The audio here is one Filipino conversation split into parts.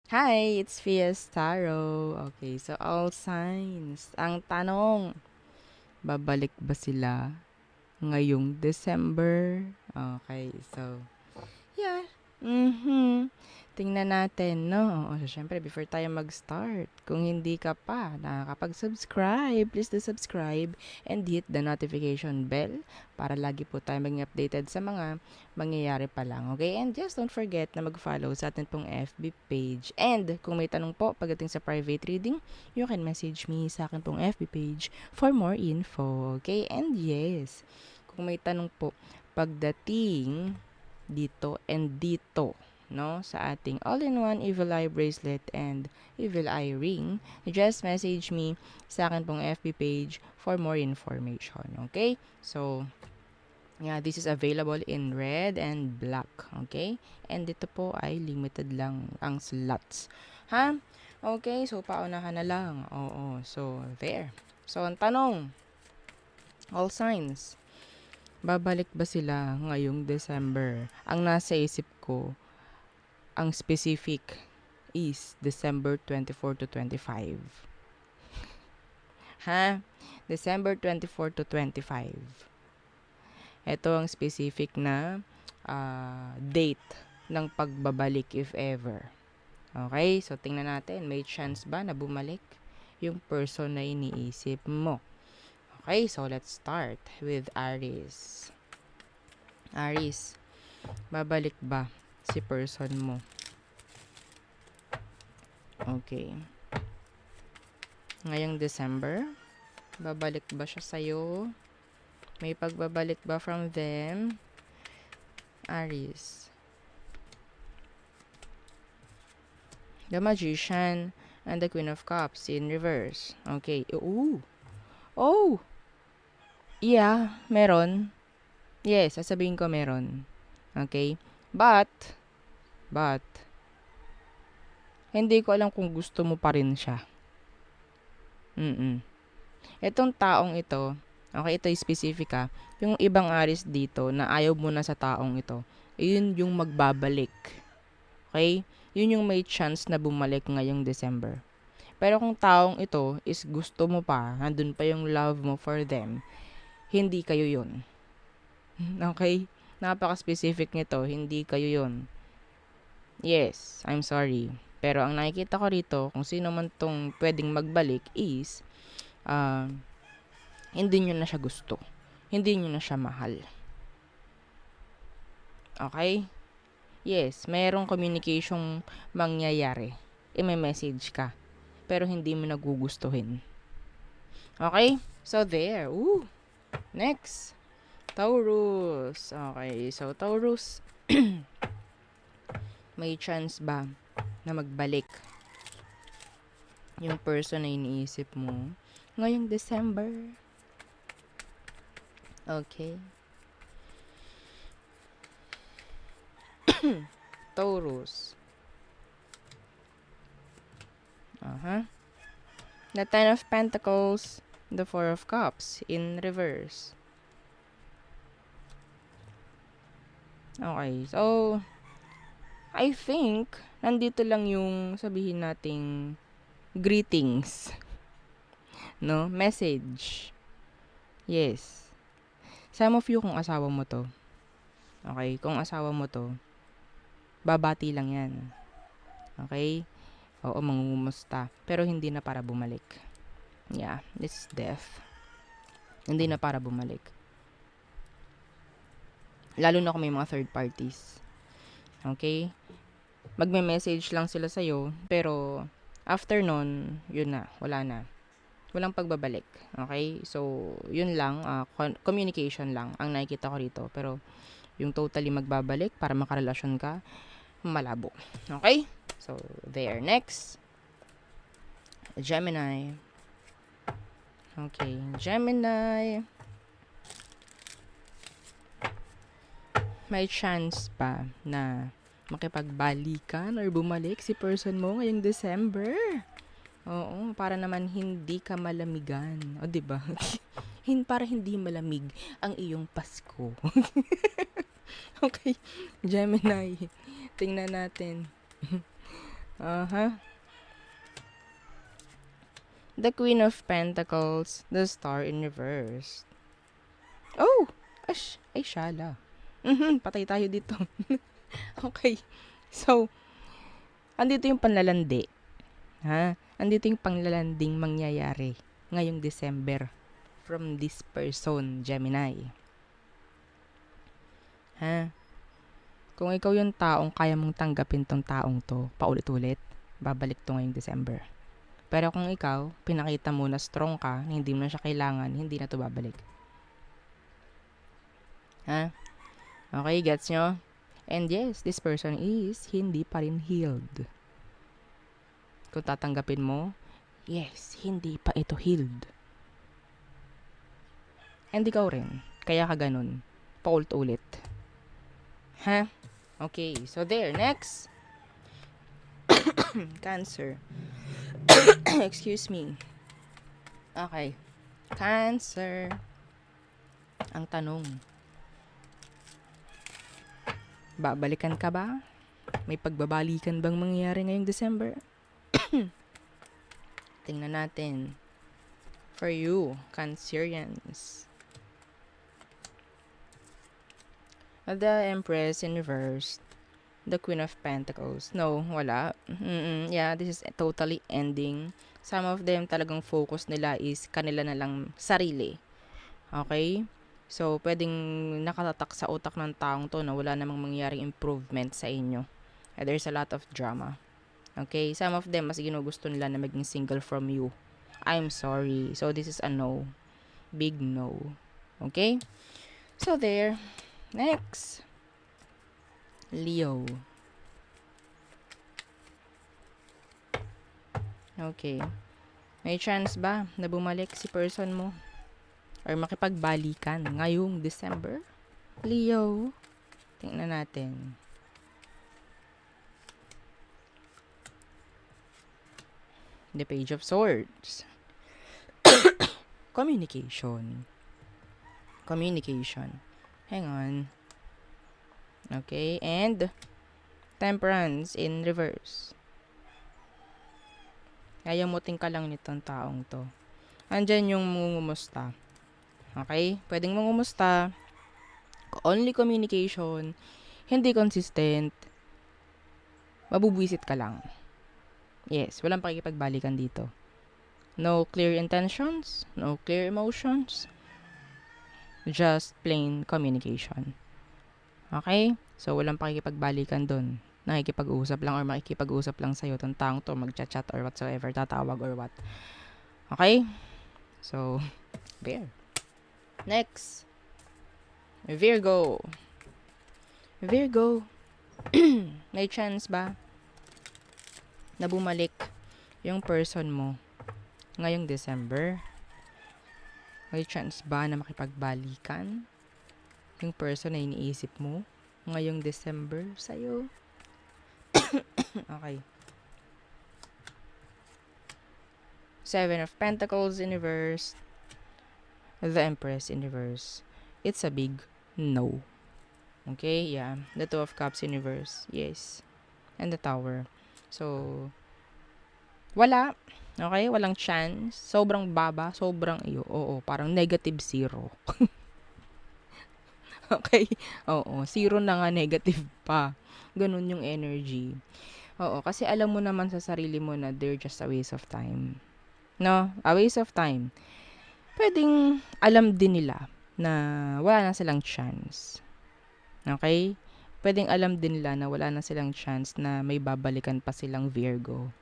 Hi, it's Fiestaro. Okay, so all signs. Ang tanong, babalik ba sila ngayong December? Okay, so yeah. Tingnan natin, no? O, so, syempre, before tayo mag-start, kung hindi ka pa nakakapag-subscribe, please do subscribe and hit the notification bell para lagi po tayo maging updated sa mga mangyayari pa lang, okay? And just don't forget na mag-follow sa atin pong FB page. And kung may tanong po pagdating sa private reading, you can message me sa akin pong FB page for more info, okay? And yes, kung may tanong po pagdating dito and dito, no, sa ating all-in-one Evil Eye Bracelet and Evil Eye Ring, just message me sa akin pong FB page for more information, okay? So, yeah, this is available in red and black, okay? And dito po ay limited lang ang slots, ha? Okay, so paunahan na lang, oo, so there. So, ang tanong, all signs, babalik ba sila ngayong December? Ang nasa isip ko, ang specific is December 24 to 25. Ha? December 24 to 25. Ito ang specific na date ng pagbabalik if ever. Okay? So, tingnan natin. May chance ba na bumalik yung person na iniisip mo? Okay? So, let's start with Aries. Aries, babalik ba si person mo? Okay. Ngayong December, babalik ba siya sa'yo? May pagbabalik ba from them? Aries. The Magician and the Queen of Cups in reverse. Okay. Ooh. Oh! Yeah, meron. Yes, sasabihin ko meron. Okay? But, hindi ko alam kung gusto mo pa rin siya. Itong taong ito, okay, ito specific ha, yung ibang Aries dito na ayaw mo na sa taong ito, yun yung magbabalik. Okay? Yun yung may chance na bumalik ngayong December. Pero kung taong ito is gusto mo pa, nandun pa yung love mo for them, hindi kayo yun. Okay? Napaka-specific nito, hindi kayo yun. Yes, I'm sorry. Pero ang nakikita ko rito, kung sino man tong pwedeng magbalik is, uh, hindi nyo na siya gusto. Hindi nyo na siya mahal. Okay? Yes, mayroong communication mangyayari. I-message ka. Pero hindi mo nagugustuhin. Okay? So, there. Ooh. Next. Taurus. Okay. So, Taurus. May chance ba na magbalik yung person na iniisip mo ngayong December? Okay. Taurus. The Ten of Pentacles, the Four of Cups in reverse. Okay, so I think nandito lang yung sabihin nating greetings, no? Message. Yes. Some of you kung asawa mo to. Okay, kung asawa mo to, babati lang yan. Okay? Oo, mangungumusta. Pero hindi na para bumalik. Yeah, this is death. Hindi na para bumalik. Lalo na kung may mga third parties. Okay? Magme-message lang sila sa'yo, pero after nun, yun na, wala na. Walang pagbabalik. Okay? So, yun lang, communication lang ang nakikita ko rito. Pero, yung totally magbabalik para makarelasyon ka, malabo. Okay? So, there. Next. Gemini. Okay. Gemini. May chance pa na makipagbalikan or bumalik si person mo ngayong December. Oo, para naman hindi ka malamigan. O, diba? Para hindi malamig ang iyong Pasko. Okay. Gemini. Tingnan natin. The Queen of Pentacles, the Star in reverse. Oh! Ay, shala. Patay tayo dito. Okay. So, andito yung panlalandi. Andito yung panlalanding mangyayari ngayong December from this person, Gemini. Kung ikaw yung taong kaya mong tanggapin tong taong to, paulit-ulit, babalik to ngayong December. Pero kung ikaw, pinakita mo na strong ka, na hindi mo na siya kailangan, hindi na to babalik. Okay, gets nyo? And yes, this person is hindi pa rin healed. Kung tatanggapin mo, yes, hindi pa ito healed. And ikaw rin, kaya ka ganun, paulit-ulit. Okay, so there, next. Cancer. Excuse me. Okay. Cancer. Ang tanong, babalikan ka ba? May pagbabalikan bang mangyayari ngayong December? Tingnan natin. For you, Cancerians. The Empress in reverse. The Queen of Pentacles. No, wala. Yeah, this is totally ending. Some of them talagang focus nila is kanila na lang sarili. Okay? So, pwedeng nakatatak sa utak ng taong to na wala namang mangyaring improvement sa inyo. There's a lot of drama. Okay? Some of them, mas ginugusto nila na maging single from you. I'm sorry. So, this is a no. Big no. Okay? So, there. Next. Leo. Okay. May chance ba na bumalik si person mo? Or makipagbalikan ngayong December? Leo. Tingnan natin. The Page of Swords. Communication. Hang on. Okay, and Temperance in reverse. Yayamutin ka lang nitong taong to. Andyan yung mangungumusta. Okay? Pwedeng mangumusta. Only communication. Hindi consistent. Mabubwisit ka lang. Yes, walang pakikipagbalikan dito. No clear intentions. No clear emotions. Just plain communication. Okay? So, walang pakikipagbalikan dun. Nakikipag-usap lang or makikipag-usap lang sa'yo itong taong to, mag-chat or whatsoever, tatawag or what. Okay? So, there. Next. Virgo. May chance ba na bumalik yung person mo ngayong December? May chance ba na makipagbalikan yung person na iniisip mo ngayong December sa'yo? Okay. Seven of Pentacles in reverse. The Empress in reverse. It's a big no. Okay, yeah. The Two of Cups in reverse. Yes. And the Tower. So, wala. Okay, walang chance. Sobrang baba, sobrang iyo. Oo, parang negative zero. Okay? Oo, zero na nga, negative pa. Ganun yung energy. Oo, kasi alam mo naman sa sarili mo na they're just a waste of time. No? A waste of time. Pwedeng alam din nila na wala na silang chance. Okay? Pwedeng alam din nila na wala na silang chance na may babalikan pa silang Virgo.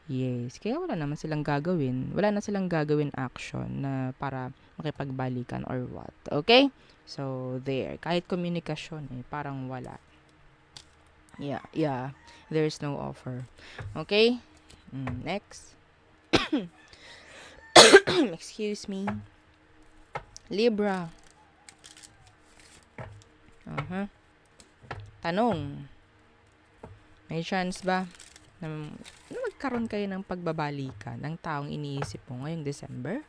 Yes. Kaya wala naman silang gagawin. Wala na silang gagawin action na para makipagbalikan or what. Okay? So, there. Kahit komunikasyon, parang wala. Yeah. There's no offer. Okay? Next. Excuse me. Libra. Tanong. May chance ba na magkaroon kayo ng pagbabalikan ng taong iniisip mo ngayong December?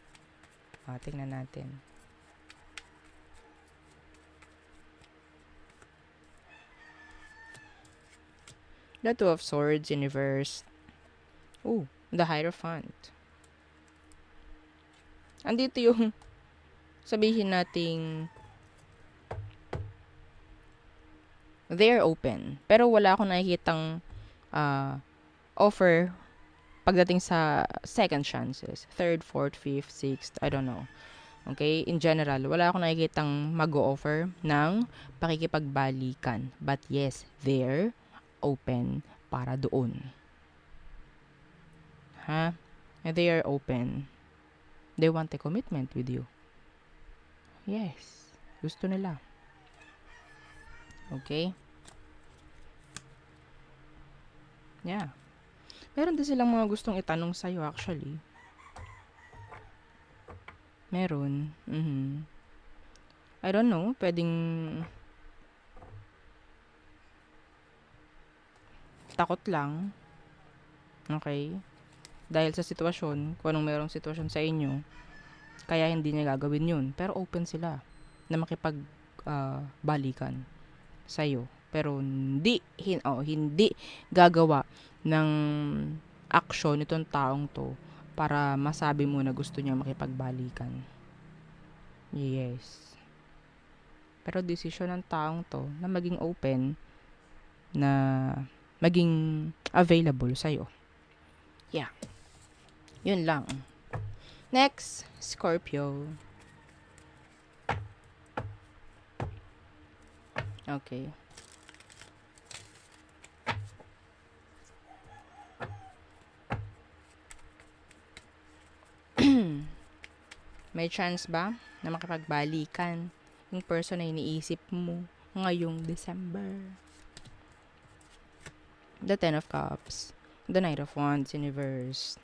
Tingnan natin. The Two of Swords in reverse. Ooh, the Hierophant. Andito yung sabihin nating they're open. Pero wala akong nakikitang offer pagdating sa second chances. Third, fourth, fifth, sixth, I don't know. Okay? In general, wala akong nakikitang mag-o-offer ng pakikipagbalikan. But yes, they're open para doon. Ha? They are open. They want a commitment with you. Yes. Gusto nila. Okay? Yeah. Meron din silang mga gustong itanong sa'yo actually. Meron. I don't know. Pwedeng takot lang. Okay? Dahil sa sitwasyon, kung anong merong sitwasyon sa inyo, kaya hindi niya gagawin yun. Pero open sila na makipag-balikan sa'yo. Pero hindi gagawa ng action itong taong to para masabi mo na gusto niya makipagbalikan. Yes. Pero desisyon ng taong to na maging open, na maging available sa'yo. Yeah. Yun lang. Next, Scorpio. Okay. May chance ba na makipagbalikan yung person na iniisip mo ngayong December? The Ten of Cups. The Knight of Wands in reverse.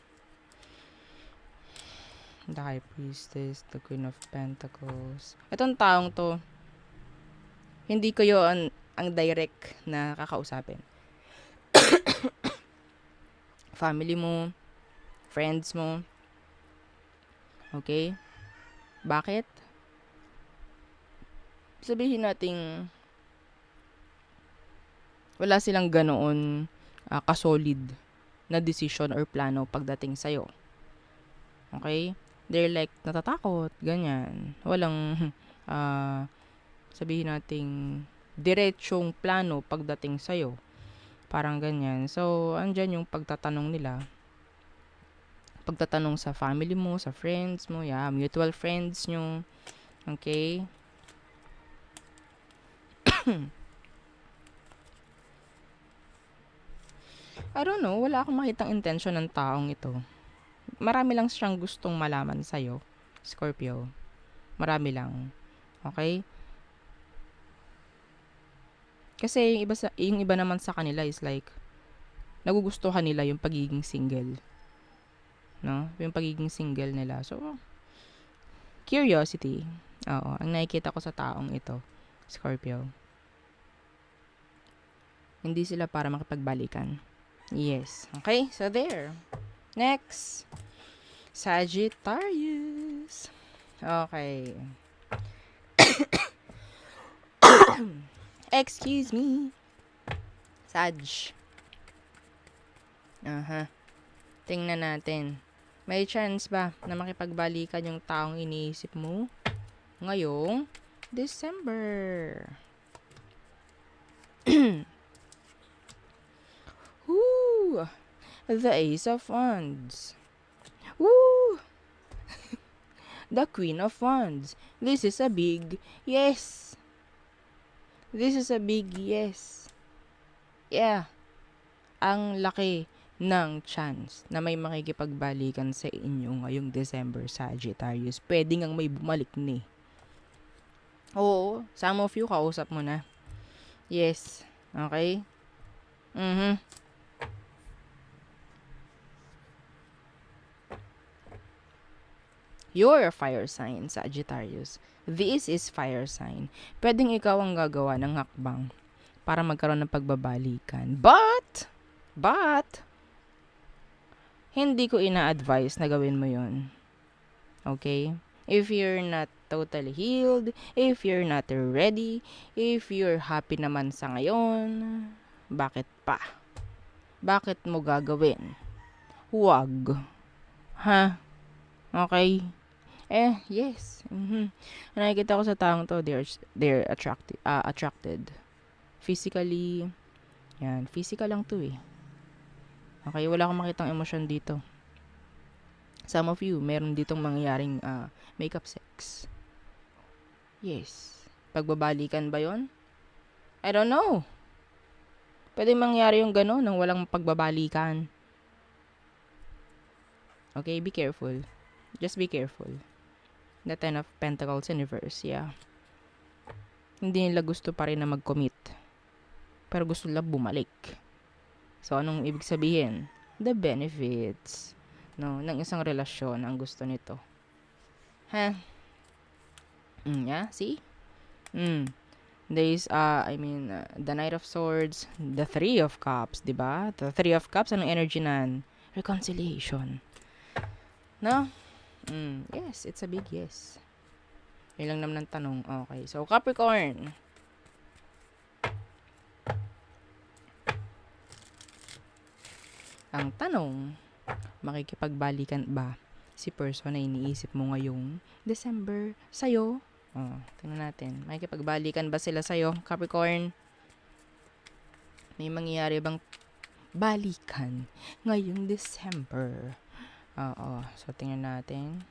The High Priestess. The Queen of Pentacles. Itong taong to, hindi ko yun ang direct na kakausapin. Family mo, friends mo. Okay? Bakit? Sabihin nating wala silang ganoon kasolid na decision or plano pagdating sa'yo. Okay? They're like natatakot, ganyan. Walang sabihin nating diretsong plano pagdating sa'yo. Parang ganyan. So, andyan yung pagtatanong nila. Pagtatanong sa family mo, sa friends mo, mutual friends nyo. Okay? I don't know, wala akong makitang intention ng taong ito. Marami lang siyang gustong malaman sa'yo, Scorpio. Marami lang. Okay? Kasi yung iba naman sa kanila is like, nagugustuhan nila yung pagiging single. No? Yung pagiging single nila. So, curiosity. Oo, ang nakikita ko sa taong ito, Scorpio. Hindi sila para makipagbalikan. Yes. Okay, so there. Next. Sagittarius. Okay. Excuse me. Sag. Tingnan natin. May chance ba na makipagbalikan yung taong iniisip mo ngayong December? Woo! The Ace of Wands. Woo! The Queen of Wands. This is a big yes. This is a big yes. Yeah. Ang laki ng chance na may makikipagbalikan sa inyo ngayong December, Sagittarius. Pwede ngang may bumalik ni. Oo, some of you kausap mo na. Yes. Okay? You're a fire sign, Sagittarius. This is fire sign. Pwedeng ikaw ang gagawa ng hakbang para magkaroon ng pagbabalikan. But, hindi ko ina-advise na gawin mo yon. Okay? If you're not totally healed, if you're not ready, if you're happy naman sa ngayon, bakit pa? bakit mo gagawin? Huwag. Ha? Okay? Yes. Nakikita ko sa taong to, they're attracted. Physically, yan, physical lang to eh. Okay, wala akong makitang emosyon dito. Some of you, meron ditong mangyayaring makeup sex. Yes. Pagbabalikan ba yon? I don't know. Pwede mangyari yung gano'n nang walang pagbabalikan. Okay, be careful. Just be careful. The Ten of Pentacles in reverse, yeah. Hindi nila gusto pa rin na mag-commit. Pero gusto nila bumalik. So, anong ibig sabihin? The benefits, no, ng isang relasyon ang gusto nito. Ha? Yeah, see? There is, the Knight of Swords, the Three of Cups, diba? The Three of Cups, anong energy nan? Reconciliation. No? Yes, it's a big yes. Yun lang naman ang tanong. Okay, so Capricorn. Ang tanong, makikipagbalikan ba si person na iniisip mo ngayong December sa'yo? Tingnan natin. Makikipagbalikan ba sila sa'yo, Capricorn? May mangyayari bang balikan ngayong December? So tingnan natin.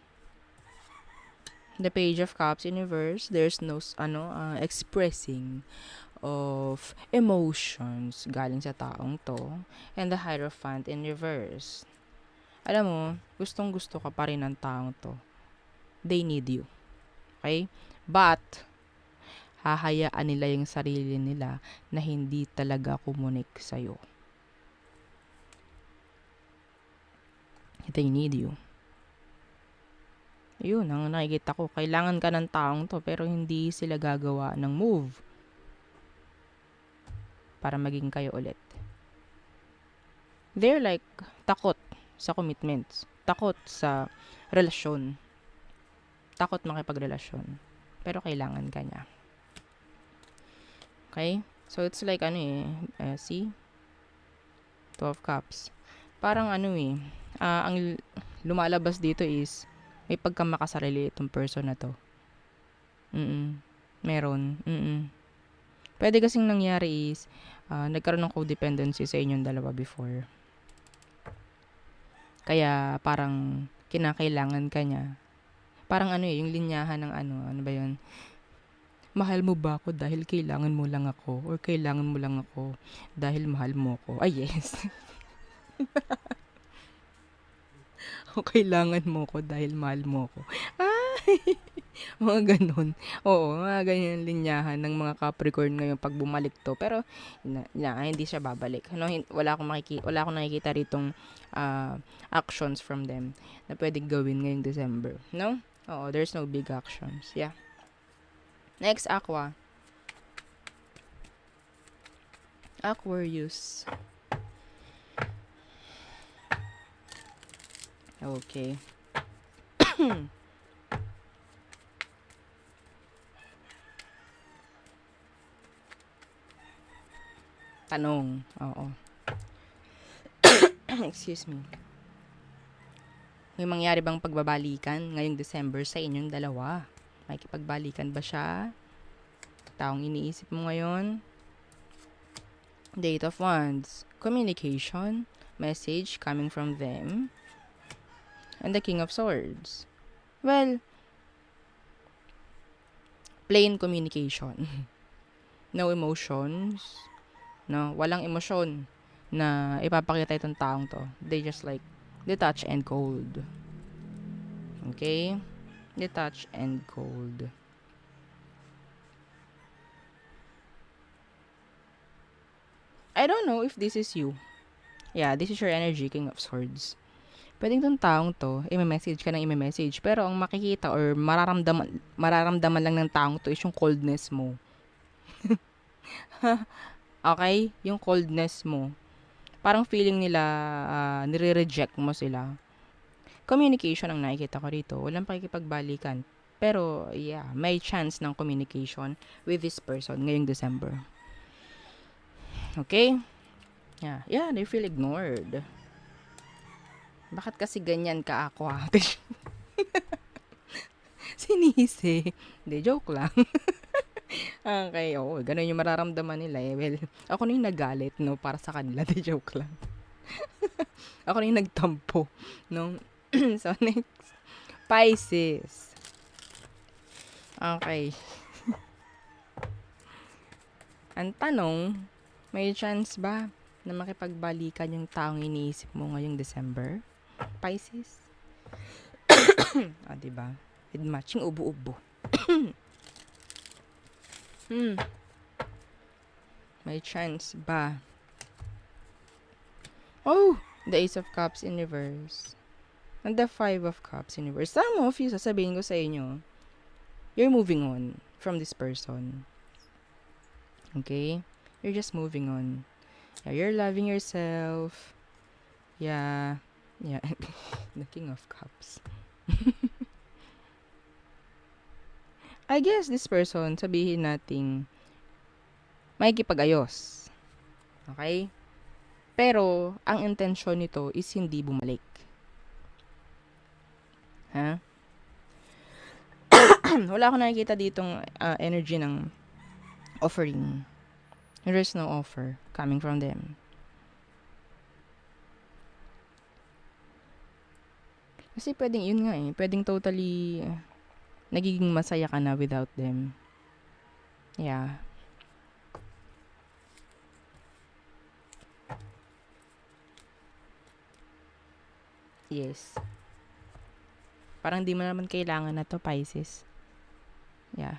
The Page of Cups in reverse, there's no expressing of emotions galing sa taong to, and the Hierophant in reverse. Alam mo, gustong gusto ka pa rin ng taong to. They need you. Okay? But hahayaan nila yung sarili nila na hindi talaga kumunik sa'yo. They need you. Yun, ang nakikita ko. Kailangan ka ng taong to, pero hindi sila gagawa ng move para maging kayo ulit. They're like, takot sa commitments. Takot sa relasyon. Takot makipagrelasyon. Pero kailangan ka niya. Okay? So, it's like, see? Two of Cups. Parang ang lumalabas dito is, may pagkamakasarili itong person na to. Meron. Pwede kasing nangyari is, nagkaroon ng codependency sa inyong dalawa before. Kaya, parang, kinakailangan ka niya. Parang yung linyahan ng ano ba yun? Mahal mo ba ako dahil kailangan mo lang ako? Or kailangan mo lang ako dahil mahal mo ako? Ay, yes. O kailangan mo ko dahil mahal mo ko. Mga ganun. Oo, mga ganyan linyahan ng mga Capricorn ngayon pag bumalik to. Pero, hindi siya babalik. Wala akong nakikita ritong actions from them na pwedeng gawin ngayong December. No? Oo, there's no big actions. Yeah. Next, Aqua. Aquarius. Okay. Tanong. Oo. Excuse me. May mangyari bang pagbabalikan ngayong December sa inyong dalawa? Makikipagbalikan ba siya? Taong iniisip mo ngayon? Eight of Wands. Communication. Message coming from them. And the King of Swords. Well, plain communication. No emotions. No, walang emosyon na ipapakita itong taong to. They just like detach and cold. Okay? Detach and cold. I don't know if this is you. Yeah, this is your energy, King of Swords. Pwedeng itong taong to, i-message ka ng i-message, pero ang makikita or mararamdaman lang ng taong to is yung coldness mo. Okay? Yung coldness mo. Parang feeling nila, nire-reject mo sila. Communication ang nakikita ko rito. Walang pakikipagbalikan. Pero, yeah, may chance ng communication with this person ngayong December. Okay? Yeah, they feel ignored. Bakit kasi ganyan ka ako, Sinisi. Hindi, joke lang. Okay, oo, ganun yung mararamdaman nila eh. Well, ako na yung nagalit, no, para sa kanila. Di joke lang. Ako na yung nagtampo, no? So, next. Pisces. Okay. Ang tanong, may chance ba na makipagbalikan yung taong iniisip mo ngayong December? Pisces? Diba? With matching ubo-ubo. May chance ba? Oh! The Ace of Cups in reverse. And the Five of Cups in reverse. Some of you, sasabihin ko sa inyo, you're moving on from this person. Okay? You're just moving on. Yeah, you're loving yourself. Yeah. The King of Cups. I guess this person, sabihin nating makikipag-ayos. Okay? Pero, ang intensyon nito is hindi bumalik. Ha? Wala akong nakikita ditong energy ng offering. There's no offer coming from them. Kasi pwedeng yun nga eh. Pwedeng totally nagiging masaya ka na without them. Yeah. Yes. Parang di mo naman kailangan na to, Pisces. Yeah.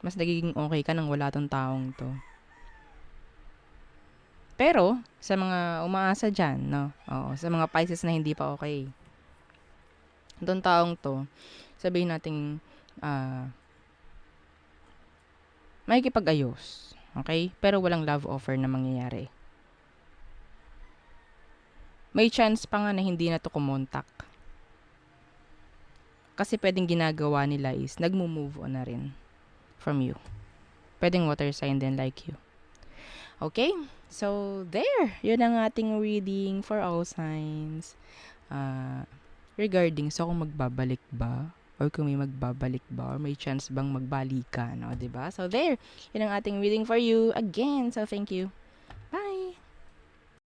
Mas nagiging okay ka nang wala tong taong to. Pero, sa mga umaasa dyan, no? Oo, sa mga Pisces na hindi pa okay. Itong taong to, sabihin natin, makikipag-ayos. Okay? Pero walang love offer na mangyayari. May chance pa nga na hindi na to kumontak. Kasi pwedeng ginagawa nila is nagmo-move on na rin from you. Pwedeng water sign din like you. Okay? So, there. Yun ang ating reading for all signs. Regarding so kung magbabalik ba or kung may magbabalik ba or may chance bang magbalikan, no? 'Di ba? So, there. Yun ang ating reading for you again. So, thank you